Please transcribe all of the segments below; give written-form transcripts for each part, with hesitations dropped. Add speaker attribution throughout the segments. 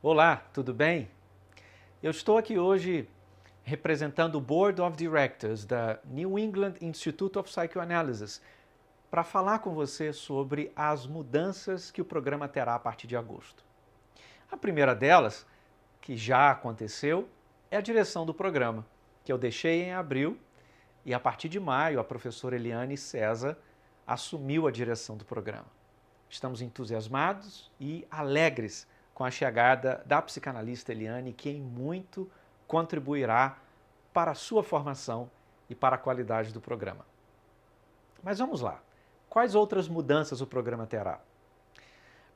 Speaker 1: Olá, tudo bem? Eu estou aqui hoje representando o Board of Directors da New England Institute of Psychoanalysis para falar com você sobre as mudanças que o programa terá a partir de agosto. A primeira delas, que já aconteceu, é a direção do programa, que eu deixei em abril e a partir de maio a professora Eliane César assumiu a direção do programa. Estamos entusiasmados e alegres com a chegada da psicanalista Eliane, que em muito contribuirá para a sua formação e para a qualidade do programa. Mas vamos lá. Quais outras mudanças o programa terá?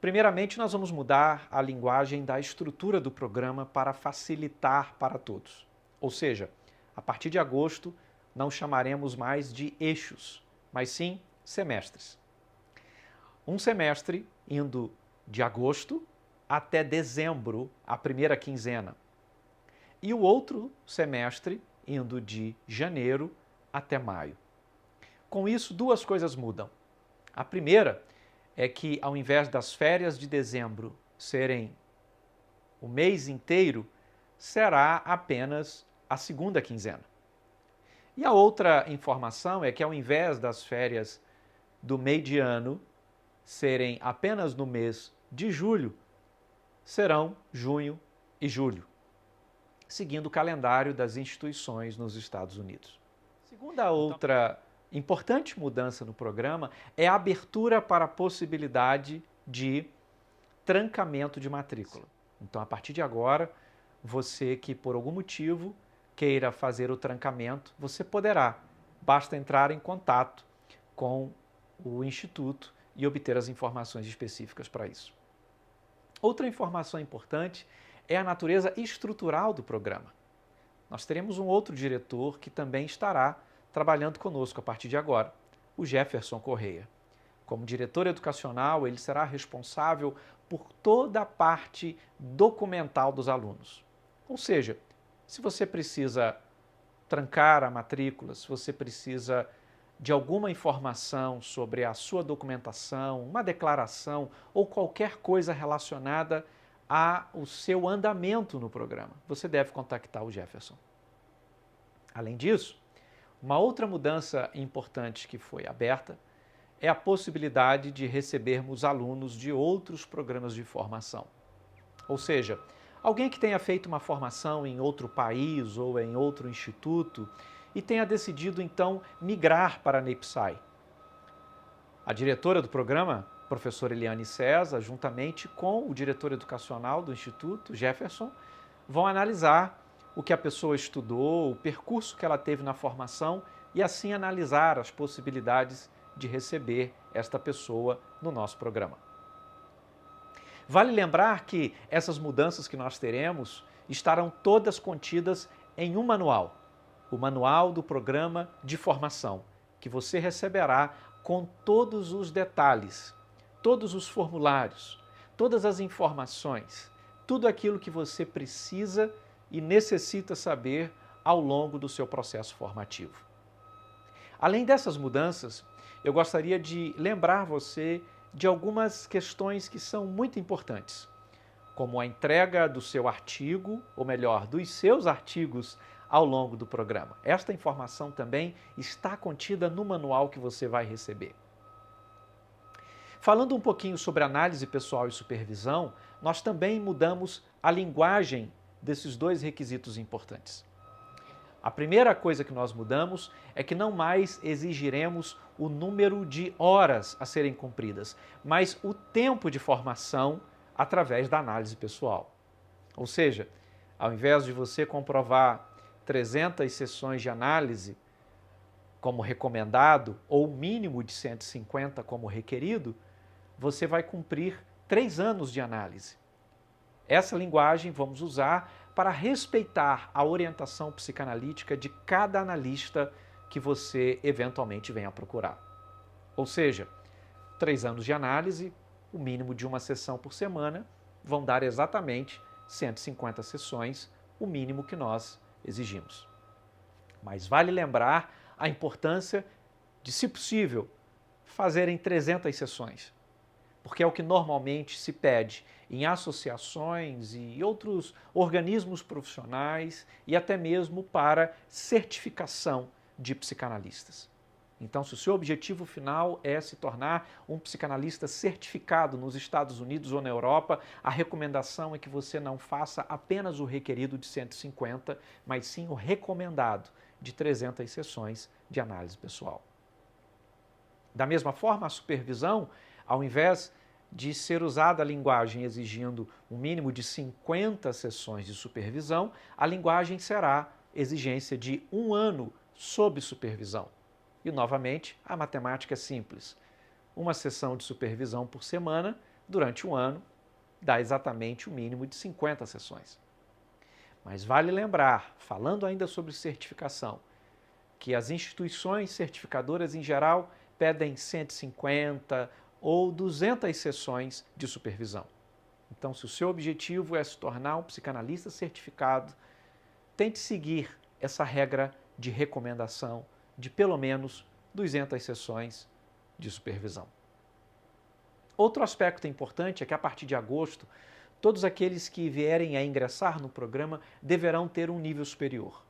Speaker 1: Primeiramente, nós vamos mudar a linguagem da estrutura do programa para facilitar para todos. Ou seja, a partir de agosto, não chamaremos mais de eixos, mas sim semestres. Um semestre indo de agosto até dezembro, a primeira quinzena. E o outro semestre indo de janeiro até maio. Com isso, duas coisas mudam. A primeira é que, ao invés das férias de dezembro serem o mês inteiro, será apenas a segunda quinzena. E a outra informação é que, ao invés das férias do meio de ano serem apenas no mês de julho, serão junho e julho, seguindo o calendário das instituições nos Estados Unidos. Segunda outra importante mudança no programa é a abertura para a possibilidade de trancamento de matrícula. Então, a partir de agora, você que por algum motivo queira fazer o trancamento, você poderá. Basta entrar em contato com o Instituto e obter as informações específicas para isso. Outra informação importante é a natureza estrutural do programa. Nós teremos um outro diretor que também estará trabalhando conosco a partir de agora, o Jefferson Correia. Como diretor educacional, ele será responsável por toda a parte documental dos alunos. Ou seja, se você precisa trancar a matrícula, se você precisa de alguma informação sobre a sua documentação, uma declaração ou qualquer coisa relacionada ao seu andamento no programa, você deve contactar o Jefferson. Além disso, uma outra mudança importante que foi aberta é a possibilidade de recebermos alunos de outros programas de formação. Ou seja, alguém que tenha feito uma formação em outro país ou em outro instituto e tenha decidido, então, migrar para a NEPSAI. A diretora do programa, professora Eliane César, juntamente com o diretor educacional do Instituto, Jefferson, vão analisar o que a pessoa estudou, o percurso que ela teve na formação e assim analisar as possibilidades de receber esta pessoa no nosso programa. Vale lembrar que essas mudanças que nós teremos estarão todas contidas em um manual, o Manual do Programa de Formação, que você receberá com todos os detalhes, todos os formulários, todas as informações, tudo aquilo que você precisa e necessita saber ao longo do seu processo formativo. Além dessas mudanças, eu gostaria de lembrar você de algumas questões que são muito importantes, como a entrega do seu artigo, ou melhor, dos seus artigos ao longo do programa. Esta informação também está contida no manual que você vai receber. Falando um pouquinho sobre análise pessoal e supervisão, nós também mudamos a linguagem desses dois requisitos importantes. A primeira coisa que nós mudamos é que não mais exigiremos o número de horas a serem cumpridas, mas o tempo de formação através da análise pessoal. Ou seja, ao invés de você comprovar 300 sessões de análise como recomendado ou mínimo de 150 como requerido, você vai cumprir 3 anos de análise. Essa linguagem vamos usar para respeitar a orientação psicanalítica de cada analista que você eventualmente venha procurar. Ou seja, 3 anos de análise, o mínimo de uma sessão por semana, vão dar exatamente 150 sessões, o mínimo que nós exigimos. Mas vale lembrar a importância de, se possível, fazerem 300 sessões. porque é o que normalmente se pede em associações e outros organismos profissionais e até mesmo para certificação de psicanalistas. Então, se o seu objetivo final é se tornar um psicanalista certificado nos Estados Unidos ou na Europa, a recomendação é que você não faça apenas o requerido de 150, mas sim o recomendado de 300 sessões de análise pessoal. Da mesma forma, a supervisão, ao invés de ser usada a linguagem exigindo um mínimo de 50 sessões de supervisão, a linguagem será exigência de 1 ano sob supervisão. E, novamente, a matemática é simples. Uma sessão de supervisão por semana, durante 1 ano, dá exatamente o mínimo de 50 sessões. Mas vale lembrar, falando ainda sobre certificação, que as instituições certificadoras, em geral, pedem 150 ou 200 sessões de supervisão. Então, se o seu objetivo é se tornar um psicanalista certificado, tente seguir essa regra de recomendação de pelo menos 200 sessões de supervisão. Outro aspecto importante é que a partir de agosto, todos aqueles que vierem a ingressar no programa deverão ter um nível superior.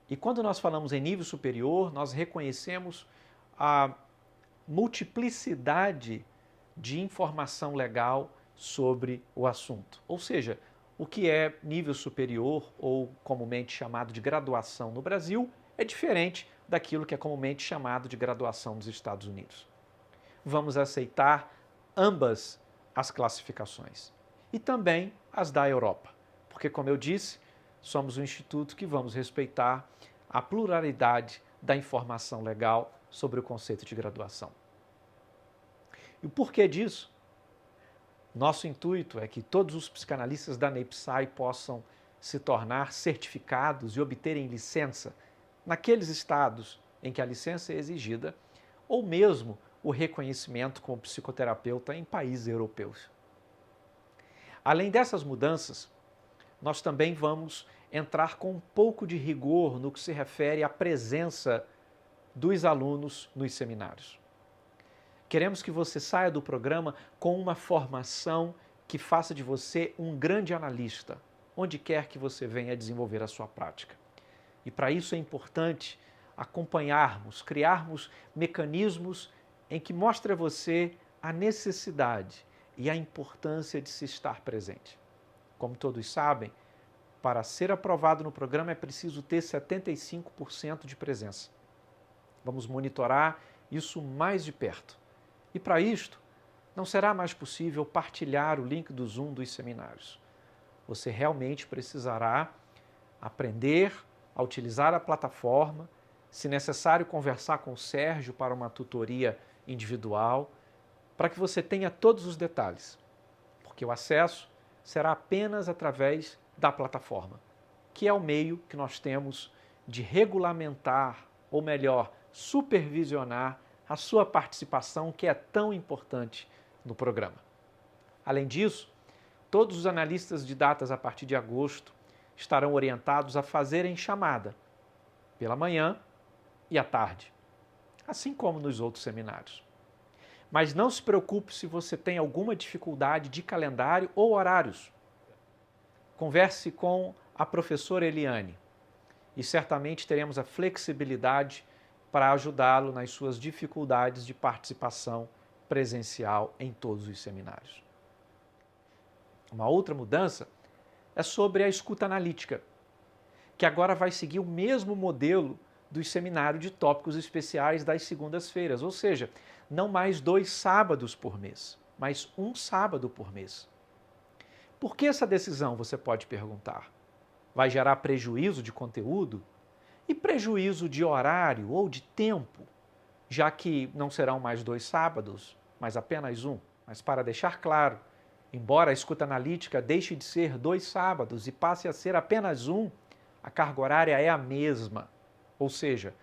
Speaker 1: E quando nós falamos em nível superior, nós reconhecemos a multiplicidade de informação legal sobre o assunto. Ou seja, o que é nível superior ou comumente chamado de graduação no Brasil é diferente daquilo que é comumente chamado de graduação nos Estados Unidos. Vamos aceitar ambas as classificações e também as da Europa, porque, como eu disse, somos um instituto que vamos respeitar a pluralidade da informação legal sobre o conceito de graduação. E o porquê disso? Nosso intuito é que todos os psicanalistas da NAPSAI possam se tornar certificados e obterem licença naqueles estados em que a licença é exigida, ou mesmo o reconhecimento como psicoterapeuta em países europeus. Além dessas mudanças, nós também vamos entrar com um pouco de rigor no que se refere à presença dos alunos nos seminários. Queremos que você saia do programa com uma formação que faça de você um grande analista, onde quer que você venha desenvolver a sua prática. E para isso é importante acompanharmos, criarmos mecanismos em que mostre a você a necessidade e a importância de se estar presente. Como todos sabem, para ser aprovado no programa é preciso ter 75% de presença. Vamos monitorar isso mais de perto. E para isto, não será mais possível partilhar o link do Zoom dos seminários. Você realmente precisará aprender a utilizar a plataforma, se necessário conversar com o Sérgio para uma tutoria individual, para que você tenha todos os detalhes, porque o acesso será apenas através da plataforma, que é o meio que nós temos de regulamentar, ou melhor, supervisionar a sua participação, que é tão importante no programa. Além disso, todos os analistas de datas a partir de agosto estarão orientados a fazerem chamada pela manhã e à tarde, assim como nos outros seminários. Mas não se preocupe se você tem alguma dificuldade de calendário ou horários. Converse com a professora Eliane e certamente teremos a flexibilidade para ajudá-lo nas suas dificuldades de participação presencial em todos os seminários. Uma outra mudança é sobre a escuta analítica, que agora vai seguir o mesmo modelo do seminário de tópicos especiais das segundas-feiras, ou seja, não mais 2 sábados por mês, mas 1 sábado por mês. Por que essa decisão, você pode perguntar? Vai gerar prejuízo de conteúdo? E prejuízo de horário ou de tempo, já que não serão mais 2 sábados, mas apenas 1? Mas para deixar claro, embora a escuta analítica deixe de ser 2 sábados e passe a ser apenas 1, a carga horária é a mesma. Ou seja,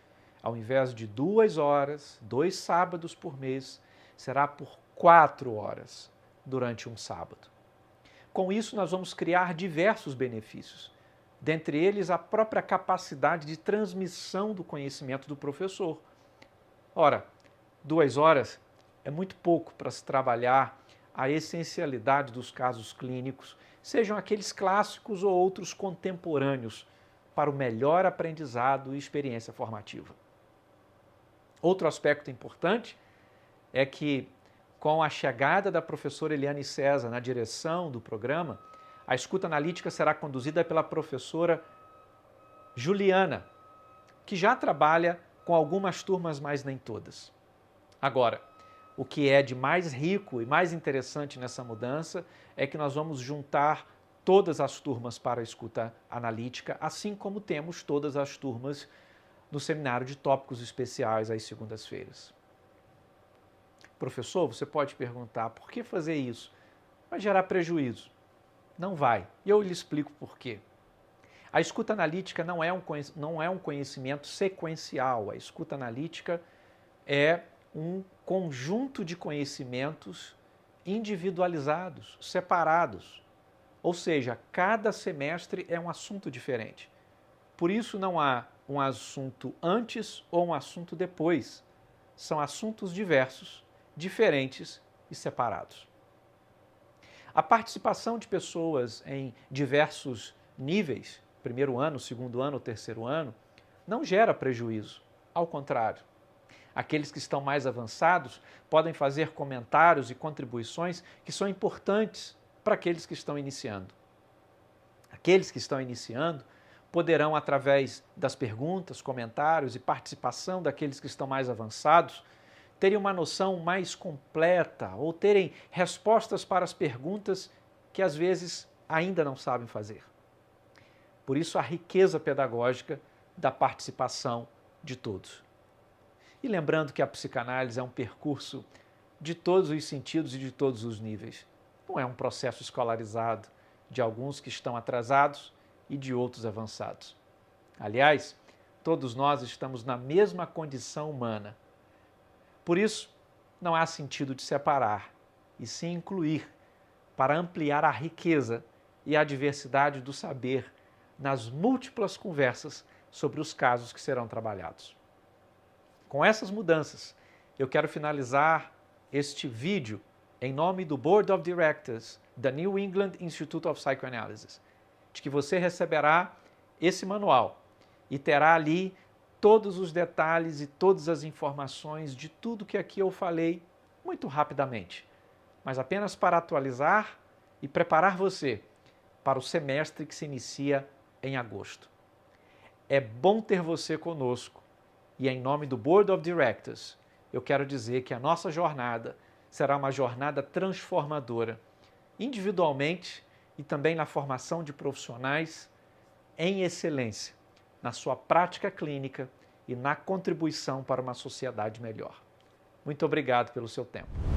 Speaker 1: ao invés de 2 horas, 2 sábados por mês, será por 4 horas durante um sábado. Com isso, nós vamos criar diversos benefícios, dentre eles a própria capacidade de transmissão do conhecimento do professor. Ora, 2 horas é muito pouco para se trabalhar a essencialidade dos casos clínicos, sejam aqueles clássicos ou outros contemporâneos, para o melhor aprendizado e experiência formativa. Outro aspecto importante é que, com a chegada da professora Eliane César na direção do programa, a escuta analítica será conduzida pela professora Juliana, que já trabalha com algumas turmas, mas nem todas. Agora, o que é de mais rico e mais interessante nessa mudança é que nós vamos juntar todas as turmas para a escuta analítica, assim como temos todas as turmas no seminário de tópicos especiais às segundas-feiras. Professor, você pode perguntar, por que fazer isso? Vai gerar prejuízo. Não vai. E eu lhe explico por quê. A escuta analítica não é um conhecimento sequencial. A escuta analítica é um conjunto de conhecimentos individualizados, separados. Ou seja, cada semestre é um assunto diferente. Por isso não há um assunto antes ou um assunto depois. São assuntos diversos, diferentes e separados. A participação de pessoas em diversos níveis, primeiro ano, segundo ano, terceiro ano, não gera prejuízo. Ao contrário, aqueles que estão mais avançados podem fazer comentários e contribuições que são importantes para aqueles que estão iniciando. Aqueles que estão iniciando poderão, através das perguntas, comentários e participação daqueles que estão mais avançados, terem uma noção mais completa ou terem respostas para as perguntas que às vezes ainda não sabem fazer. Por isso a riqueza pedagógica da participação de todos. E lembrando que a psicanálise é um percurso de todos os sentidos e de todos os níveis. Não é um processo escolarizado de alguns que estão atrasados e de outros avançados. Aliás, todos nós estamos na mesma condição humana. Por isso, não há sentido de separar, e sim incluir, para ampliar a riqueza e a diversidade do saber nas múltiplas conversas sobre os casos que serão trabalhados. Com essas mudanças, eu quero finalizar este vídeo em nome do Board of Directors da New England Institute of Psychoanalysis, de que você receberá esse manual e terá ali todos os detalhes e todas as informações de tudo que aqui eu falei muito rapidamente, mas apenas para atualizar e preparar você para o semestre que se inicia em agosto. É bom ter você conosco e em nome do Board of Directors, eu quero dizer que a nossa jornada será uma jornada transformadora, individualmente e também na formação de profissionais em excelência, na sua prática clínica e na contribuição para uma sociedade melhor. Muito obrigado pelo seu tempo.